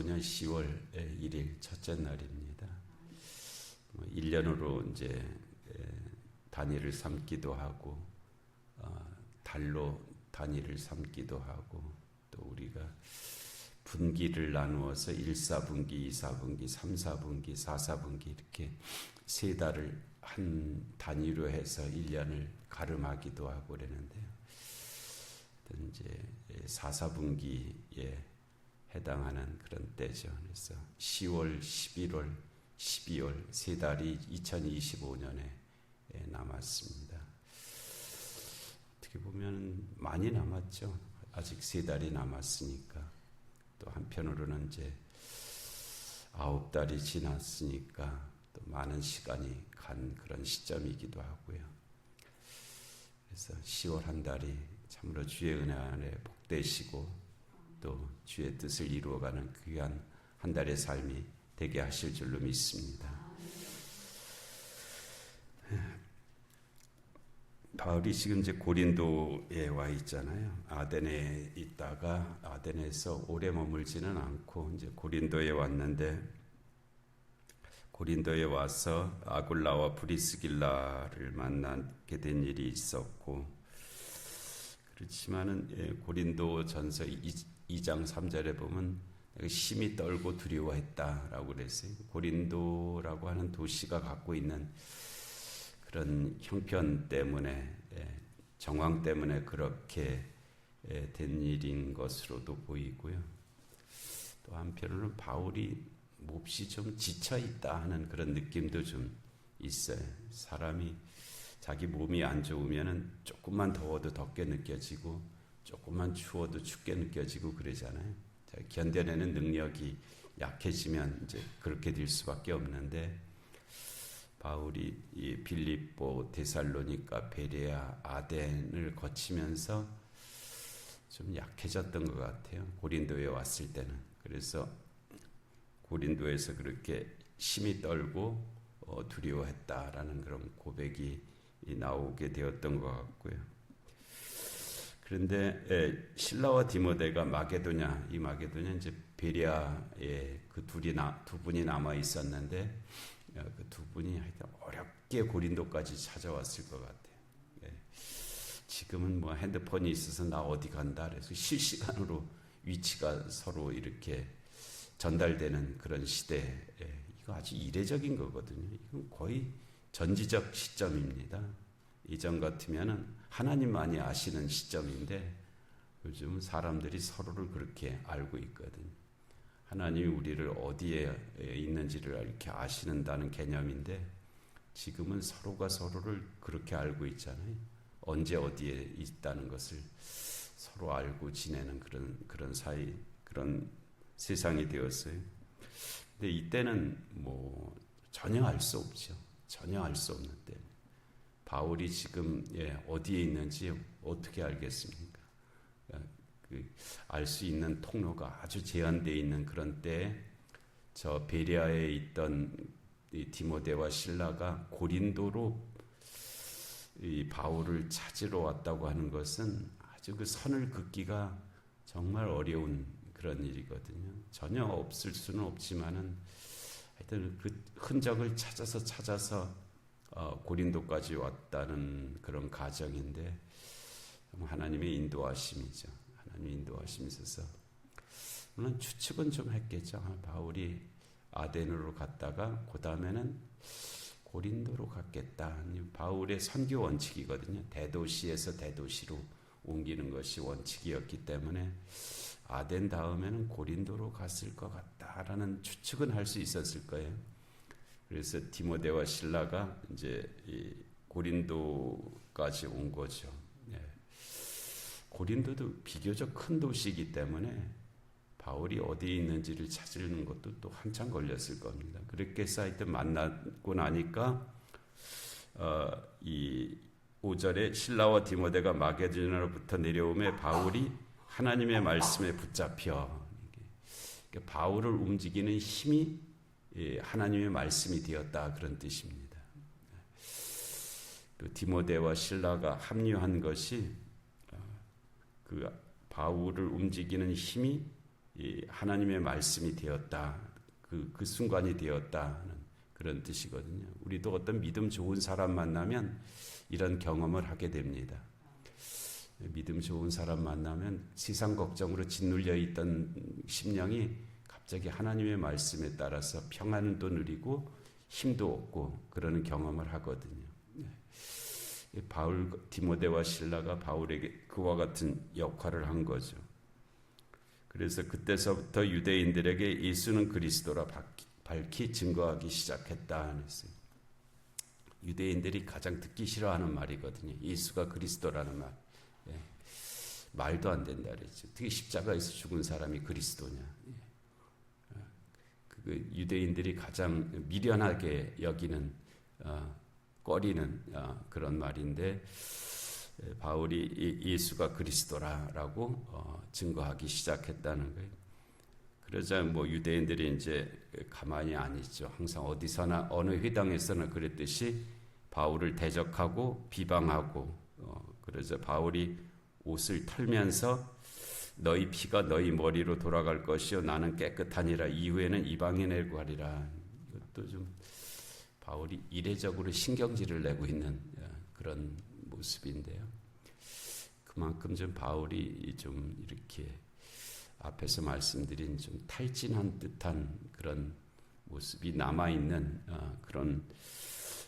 2025년 10월 1일 첫째 날입니다. 1년으로 이제 단위를 삼기도 하고 달로 단위를 삼기도 하고 또 우리가 분기를 나누어서 1, 4분기, 2, 4분기, 3, 4분기, 4, 4분기 이렇게 세 달을 한 단위로 해서 1년을 가름하기도 하고 그러는데요. 이제 4, 4분기에 해당하는 그런 때죠. 그래서 10월, 11월, 12월 세 달이 2025년에 남았습니다. 어떻게 보면 많이 남았죠. 아직 세 달이 남았으니까. 또 한편으로는 이제 9달이 지났으니까 또 많은 시간이 간 그런 시점이기도 하고요. 그래서 10월 한 달이 참으로 주의 은혜 안에 복되시고 또 주의 뜻을 이루어가는 귀한 한 달의 삶이 되게 하실 줄로 믿습니다. 바울이 지금 이제 고린도에 와 있잖아요. 아덴에 있다가 아덴에서 오래 머물지는 않고 이제 고린도에 왔는데 고린도에 와서 아굴라와 브리스길라를 만나게 된 일이 있었고 그렇지만은 고린도전서 2장 3절에 보면 심히 떨고 두려워했다라고 그랬어요. 고린도라고 하는 도시가 갖고 있는 그런 형편 때문에 정황 때문에 그렇게 된 일인 것으로도 보이고요. 또 한편으로는 바울이 몹시 좀 지쳐 있다 하는 그런 느낌도 좀 있어요. 사람이 자기 몸이 안 좋으면은 조금만 더워도 덥게 느껴지고 조금만 추워도 춥게 느껴지고 그러잖아요. 견뎌내는 능력이 약해지면 이제 그렇게 될 수밖에 없는데 바울이 이 빌립보, 데살로니가, 베레아, 아덴을 거치면서 좀 약해졌던 것 같아요. 고린도에 왔을 때는. 그래서 고린도에서 그렇게 심히 떨고 두려워했다라는 그런 고백이 나오게 되었던 것 같고요. 그런데 실라와 디모데가 마게도냐, 이 마게도냐 이제 베레아에 그 두 분이 남아 있었는데 그 두 분이 하여튼 어렵게 고린도까지 찾아왔을 것 같아요. 지금은 뭐 핸드폰이 있어서 나 어디 간다 그래서 실시간으로 위치가 서로 이렇게 전달되는 그런 시대, 이거 아주 이례적인 거거든요. 이건 거의 전지적 시점입니다. 이전 같으면은 하나님만이 아시는 시점인데 요즘 사람들이 서로를 그렇게 알고 있거든요. 하나님이 우리를 어디에 있는지를 이렇게 아시는다는 개념인데 지금은 서로가 서로를 그렇게 알고 있잖아요. 언제 어디에 있다는 것을 서로 알고 지내는 그런 사이, 그런 세상이 되었어요. 근데 이때는 뭐 전혀 알 수 없죠. 전혀 알 수 없는 때. 바울이 지금 어디에 있는지 어떻게 알겠습니까? 알 수 있는 통로가 아주 제한되어 있는 그런 때에 저 베레아에 있던 이 디모데와 실라가 고린도로 이 바울을 찾으러 왔다고 하는 것은 아주 그 선을 긋기가 정말 어려운 그런 일이거든요. 전혀 없을 수는 없지만은 하여튼 그 흔적을 찾아서 고린도까지 왔다는 그런 가정인데 하나님의 인도하심이죠. 하나님의 인도하심이 있어서 물론 추측은 좀 했겠죠. 바울이 아덴으로 갔다가 그 다음에는 고린도로 갔겠다. 바울의 선교 원칙이거든요. 대도시에서 대도시로 옮기는 것이 원칙이었기 때문에 아덴 다음에는 고린도로 갔을 것 같다라는 추측은 할 수 있었을 거예요. 그래서 디모데와 실라가 이제 이 고린도까지 온 거죠. 고린도도 비교적 큰 도시이기 때문에 바울이 어디에 있는지를 찾으려는 것도 또 한참 걸렸을 겁니다. 그렇게 해서 하여튼 만나고 나니까 이 5절에 실라와 디모데가 마게도냐로부터 내려오매 바울이 하나님의 말씀에 붙잡혀 바울을 움직이는 힘이 하나님의 말씀이 되었다 그런 뜻입니다. 또 디모데와 실라가 합류한 것이 그 바울을 움직이는 힘이 이 하나님의 말씀이 되었다. 그 순간이 되었다는 그런 뜻이거든요. 우리도 어떤 믿음 좋은 사람 만나면 이런 경험을 하게 됩니다. 믿음 좋은 사람 만나면 세상 걱정으로 짓눌려 있던 심령이 갑자기 하나님의 말씀에 따라서 평안도 누리고 힘도 얻고 그러는 경험을 하거든요. 바울, 디모데와 실라가 바울에게 그와 같은 역할을 한 거죠. 그래서 그때서부터 유대인들에게 예수는 그리스도라 밝히 증거하기 시작했다 했어요. 유대인들이 가장 듣기 싫어하는 말이거든요. 예수가 그리스도라는 말. 예. 말도 안 된다 그랬죠. 어떻게 십자가에서 죽은 사람이 그리스도냐. 예. 그 유대인들이 가장 미련하게 여기는 꺼리는 그런 말인데 바울이 예수가 그리스도라라고 증거하기 시작했다는 거예요. 그러자 뭐 유대인들이 이제 가만히 안 있죠. 항상 어디서나 어느 회당에서나 그랬듯이 바울을 대적하고 비방하고 그러자 바울이 옷을 털면서 너희 피가 너희 머리로 돌아갈 것이요 나는 깨끗하니라 이후에는 이방인에게 하리라. 이것도 좀 바울이 이례적으로 신경질을 내고 있는 그런 모습인데요. 그만큼 좀 바울이 좀 이렇게 앞에서 말씀드린 좀 탈진한 듯한 그런 모습이 남아있는 그런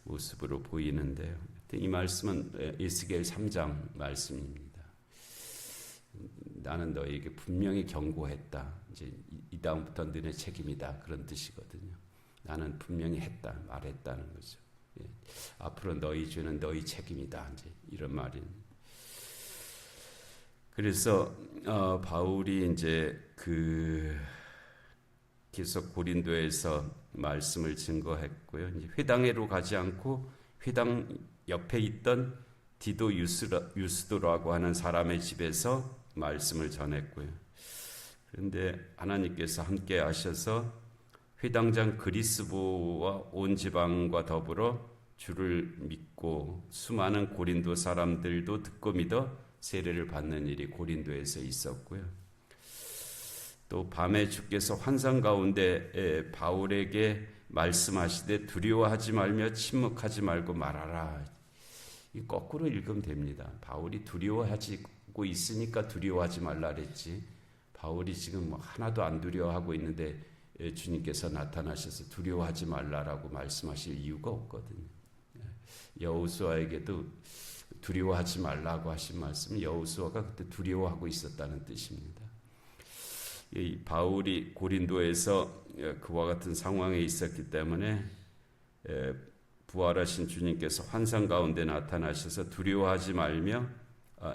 모습으로 보이는데요. 이 말씀은 에스겔 3장 말씀입니다. 나는 너에게 분명히 경고했다. 이제 이 다음부터 너네 책임이다. 그런 뜻이거든요. 나는 분명히 했다. 말했다는 거죠. 예. 앞으로 너희 죄는 너희 책임이다. 이제 이런 말입니다. 그래서 바울이 이제 계속 고린도에서 말씀을 증거했고요. 이제 회당에로 가지 않고 회당 옆에 있던 디도 유스도라고 하는 사람의 집에서 말씀을 전했고요. 그런데 하나님께서 함께 하셔서 회당장 그리스보와 온 지방과 더불어 주를 믿고 수많은 고린도 사람들도 듣고 믿어 세례를 받는 일이 고린도에서 있었고요. 또 밤에 주께서 환상 가운데 바울에게 말씀하시되 두려워하지 말며 침묵하지 말고 말하라. 이 거꾸로 읽으면 됩니다. 바울이 두려워하고 있으니까 두려워하지 말라 그랬지. 바울이 지금 뭐 하나도 안 두려워하고 있는데 주님께서 나타나셔서 두려워하지 말라라고 말씀하실 이유가 없거든요. 여호수아에게도 두려워하지 말라고 하신 말씀은 여호수아가 그때 두려워하고 있었다는 뜻입니다. 이 바울이 고린도에서 그와 같은 상황에 있었기 때문에 부활하신 주님께서 환상 가운데 나타나셔서 두려워하지 말며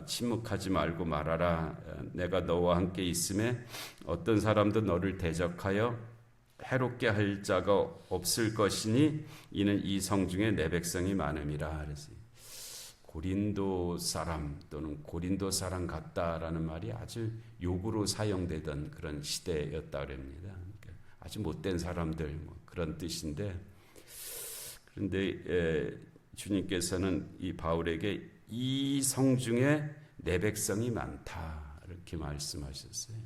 침묵하지 말고 말하라. 내가 너와 함께 있음에 어떤 사람도 너를 대적하여 해롭게 할 자가 없을 것이니 이는 이 성 중에 내 백성이 많음이라. 그래서 고린도 사람 또는 고린도 사람 같다라는 말이 아주 욕으로 사용되던 그런 시대였다 그럽니다. 그러니까 아주 못된 사람들 그런 뜻인데, 그런데 주님께서는 이 바울에게 이 성 중에 내 백성이 많다 이렇게 말씀하셨어요.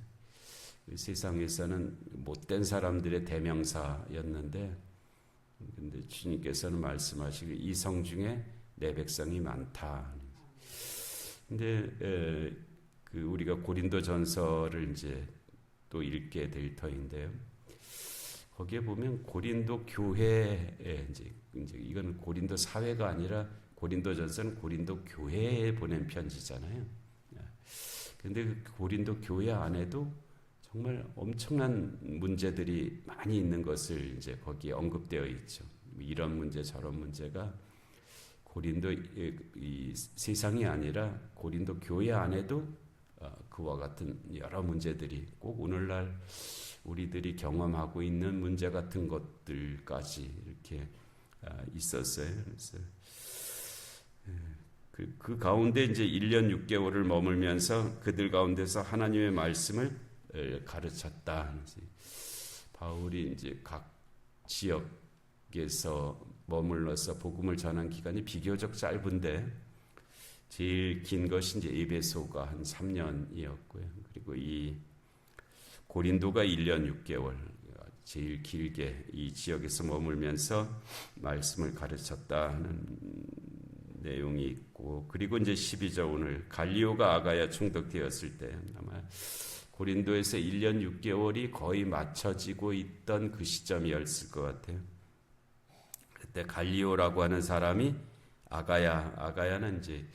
세상에서는 못된 사람들의 대명사였는데, 근데 주님께서는 말씀하시기 이 성 중에 내 백성이 많다. 근데 우리가 고린도 전서를 이제 또 읽게 될 터인데요. 거기에 보면 고린도 교회에 이제 이건 고린도 사회가 아니라 고린도 전서는 고린도 교회에 보낸 편지잖아요. 그런데 그 고린도 교회 안에도 정말 엄청난 문제들이 많이 있는 것을 이제 거기에 언급되어 있죠. 이런 문제 저런 문제가 고린도 이 세상이 아니라 고린도 교회 안에도 그와 같은 여러 문제들이 꼭 오늘날 우리들이 경험하고 있는 문제 같은 것들까지 이렇게 있었어요. 그래서 그 가운데 이제 1년 6개월을 머물면서 그들 가운데서 하나님의 말씀을 가르쳤다. 바울이 이제 각 지역에서 머물러서 복음을 전한 기간이 비교적 짧은데 제일 긴 것이 이제 에베소가 한 3년이었고요. 그리고 이 고린도가 1년 6개월 제일 길게 이 지역에서 머물면서 말씀을 가르쳤다는 내용이 있고, 그리고 이제 12절 오늘 갈리오가 아가야 총독되었을 때 아마 고린도에서 1년 6개월이 거의 맞춰지고 있던 그 시점이었을 것 같아요. 그때 갈리오라고 하는 사람이 아가야는 이제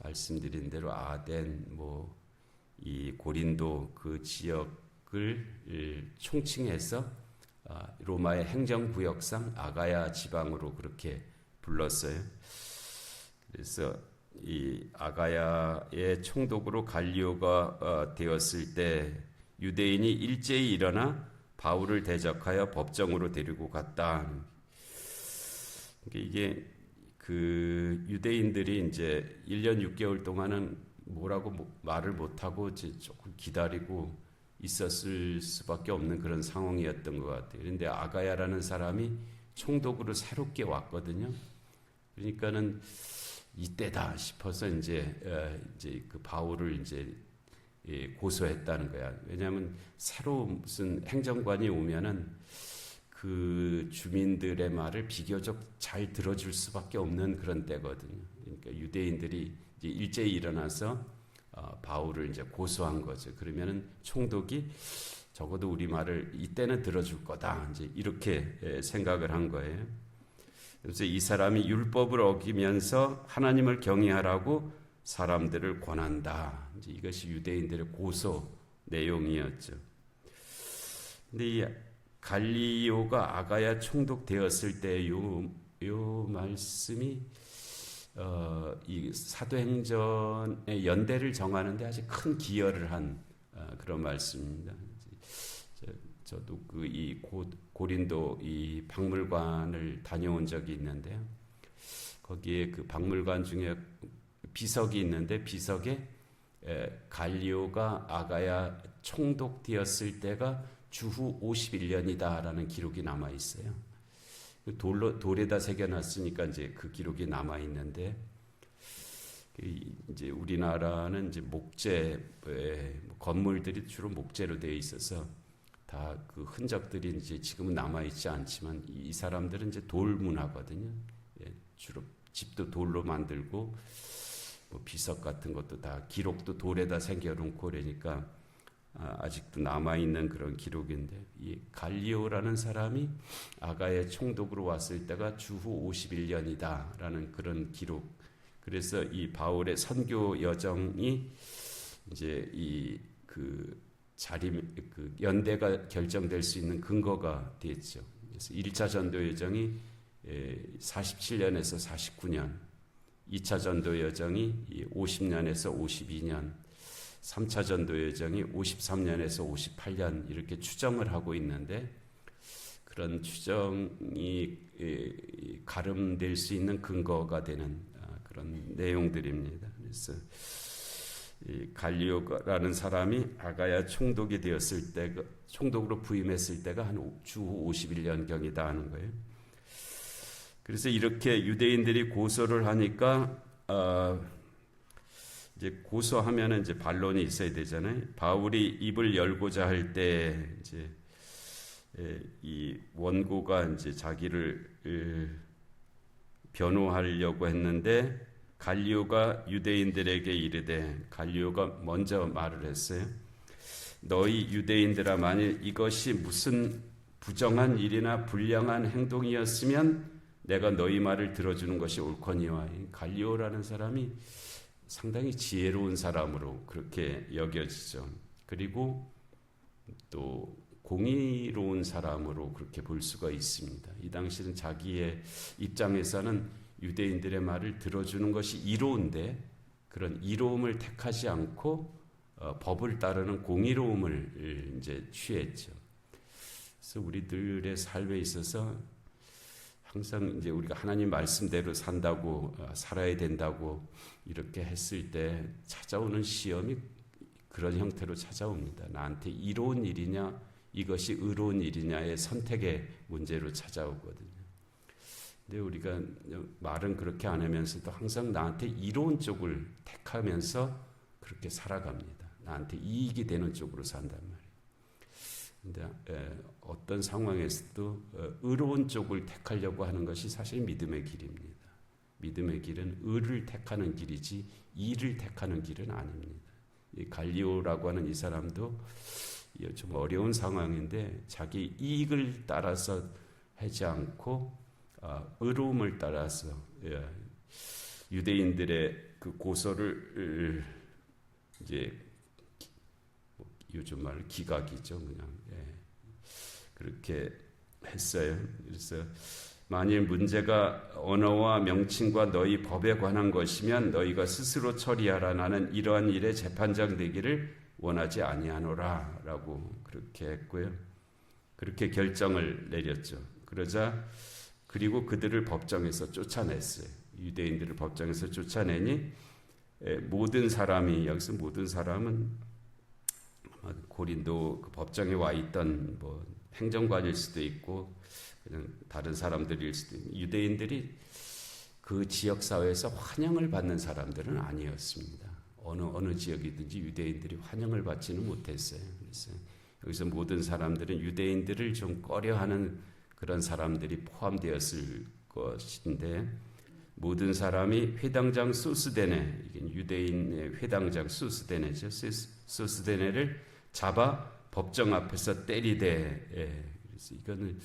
말씀드린 대로 아덴 이 고린도 그 지역을 총칭해서 로마의 행정구역상 아가야 지방으로 그렇게 불렀어요. 그래서 이 아가야의 총독으로 갈리오가 되었을 때 유대인이 일제히 일어나 바울을 대적하여 법정으로 데리고 갔다. 이게 그 유대인들이 이제 1년 6개월 동안은 뭐라고 말을 못하고 이제 조금 기다리고 있었을 수밖에 없는 그런 상황이었던 것 같아요. 그런데 아가야라는 사람이 총독으로 새롭게 왔거든요. 그러니까는 이때다 싶어서 이제 그 바울을 이제 고소했다는 거야. 왜냐하면 새로 무슨 행정관이 오면은 그 주민들의 말을 비교적 잘 들어줄 수밖에 없는 그런 때거든요. 그러니까 유대인들이 이제 일제히 일어나서 바울을 이제 고소한 거죠. 그러면은 총독이 적어도 우리 말을 이때는 들어줄 거다. 이제 이렇게 생각을 한 거예요. 그래서 이 사람이 율법을 어기면서 하나님을 경외하라고 사람들을 권한다. 이제 이것이 유대인들의 고소 내용이었죠. 근데 이 갈리오가 아가야 총독 되었을 때 요 말씀이 이 사도행전의 연대를 정하는데 아주 큰 기여를 한 그런 말씀입니다. 저도 이 고린도 이 박물관을 다녀온 적이 있는데요. 거기에 그 박물관 중에 비석이 있는데 비석에 갈리오가 아가야 총독 되었을 때가 주후 51년이다라는 기록이 남아 있어요. 돌에다 새겨놨으니까 이제 그 기록이 남아 있는데, 이제 우리나라는 이제 목재 건물들이 주로 목재로 되어 있어서 다 그 흔적들이 이제 지금은 남아 있지 않지만 이 사람들은 이제 돌 문화거든요. 주로 집도 돌로 만들고 비석 같은 것도 다 기록도 돌에다 새겨놓고 그러니까 아직도 남아있는 그런 기록인데, 이 갈리오라는 사람이 아가의 총독으로 왔을 때가 주후 51년이다라는 그런 기록. 그래서 이 바울의 선교 여정이 이제 그 연대가 결정될 수 있는 근거가 됐죠. 그래서 1차 전도 여정이 47년에서 49년, 2차 전도 여정이 50년에서 52년, 3차 전도 여정이 53년에서 58년 이렇게 추정을 하고 있는데, 그런 추정이 가름될 수 있는 근거가 되는 그런 내용들입니다. 그래서 이 갈리오라는 사람이 아가야 총독이 되었을 때, 총독으로 부임했을 때가 한 주후 51년경이다 하는 거예요. 그래서 이렇게 유대인들이 고소를 하니까 이제 고소하면은 이제 반론이 있어야 되잖아요. 바울이 입을 열고자 할 때 이제 이 원고가 이제 자기를 변호하려고 했는데 갈리오가 유대인들에게 이르되, 갈리오가 먼저 말을 했어요. 너희 유대인들아, 만일 이것이 무슨 부정한 일이나 불량한 행동이었으면 내가 너희 말을 들어주는 것이 옳거니와. 갈리오라는 사람이 상당히 지혜로운 사람으로 그렇게 여겨지죠. 그리고 또 공의로운 사람으로 그렇게 볼 수가 있습니다. 이 당시는 자기의 입장에서는 유대인들의 말을 들어주는 것이 이로운데, 그런 이로움을 택하지 않고 법을 따르는 공의로움을 이제 취했죠. 그래서 우리들의 삶에 있어서 항상 이제 우리가 하나님 말씀대로 산다고, 살아야 된다고 이렇게 했을 때 찾아오는 시험이 그런 형태로 찾아옵니다. 나한테 이로운 일이냐, 이것이 의로운 일이냐의 선택의 문제로 찾아오거든요. 근데 우리가 말은 그렇게 안 하면서도 항상 나한테 이로운 쪽을 택하면서 그렇게 살아갑니다. 나한테 이익이 되는 쪽으로 산단 말이에요. 근데 어떤 상황에서도 의로운 쪽을 택하려고 하는 것이 사실 믿음의 길입니다. 믿음의 길은 의를 택하는 길이지 이를 택하는 길은 아닙니다. 이 갈리오라고 하는 이 사람도 좀 어려운 상황인데 자기 이익을 따라서 하지 않고 의로움을 따라서 유대인들의 그 고소를 이제 요즘 말 기각이죠, 그냥 그렇게 했어요. 그래서 만일 문제가 언어와 명칭과 너희 법에 관한 것이면 너희가 스스로 처리하라. 나는 이러한 일에 재판장 되기를 원하지 아니하노라 라고 그렇게 했고요. 그렇게 결정을 내렸죠. 그리고 그들을 법정에서 쫓아냈어요. 유대인들을 법정에서 쫓아내니 모든 사람이, 여기서 모든 사람은 고린도 그 법정에 와 있던 뭐 행정관일 수도 있고 그냥 다른 사람들일 수도 있고, 유대인들이 그 지역 사회에서 환영을 받는 사람들은 아니었습니다. 어느 지역이든지 유대인들이 환영을 받지는 못했어요. 그래서 여기서 모든 사람들은 유대인들을 좀 꺼려하는 그런 사람들이 포함되었을 것인데, 모든 사람이 회당장 소스데네, 이게 유대인의 회당장 소스데네죠. 소스데네를 잡아 법정 앞에서 때리되, 그래서 이건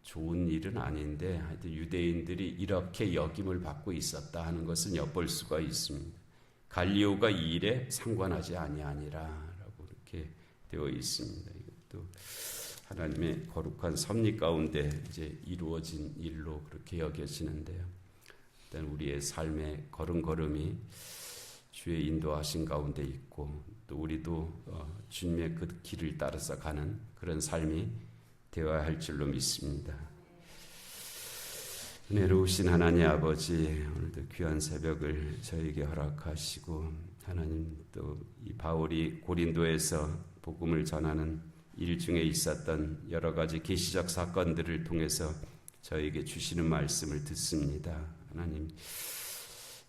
좋은 일은 아닌데 하여튼 유대인들이 이렇게 역임을 받고 있었다 하는 것은 엿볼 수가 있습니다. 갈리오가 이 일에 상관하지 아니하니라라고 이렇게 되어 있습니다. 이것도 하나님의 거룩한 섭리 가운데 이제 이루어진 일로 그렇게 여겨지는데요. 일단 우리의 삶의 걸음걸음이 주의 인도하신 가운데 있고, 또 우리도 주님의 그 길을 따라서 가는 그런 삶이 되어야 할 줄로 믿습니다. 은혜로우신 하나님 아버지, 오늘도 귀한 새벽을 저에게 허락하시고, 하나님 또 이 바울이 고린도에서 복음을 전하는 일 중에 있었던 여러 가지 계시적 사건들을 통해서 저에게 주시는 말씀을 듣습니다. 하나님,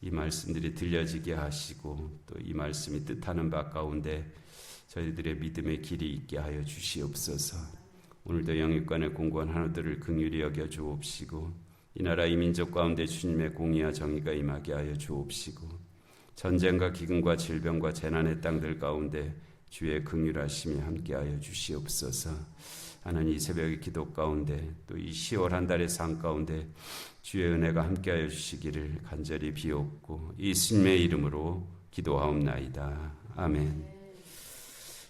이 말씀들이 들려지게 하시고 또 이 말씀이 뜻하는 바 가운데 저희들의 믿음의 길이 있게 하여 주시옵소서. 오늘도 영육간의 공고한 한우들을 긍휼히 여겨 주옵시고, 이 나라 이 민족 가운데 주님의 공의와 정의가 임하게 하여 주옵시고, 전쟁과 기근과 질병과 재난의 땅들 가운데 주의 긍휼하심이 함께하여 주시옵소서. 하나님, 이 새벽의 기도 가운데 또 이 10월 한 달의 삶 가운데 주의 은혜가 함께하여 주시기를 간절히 비옵고 예수님의 이름으로 기도하옵나이다. 아멘.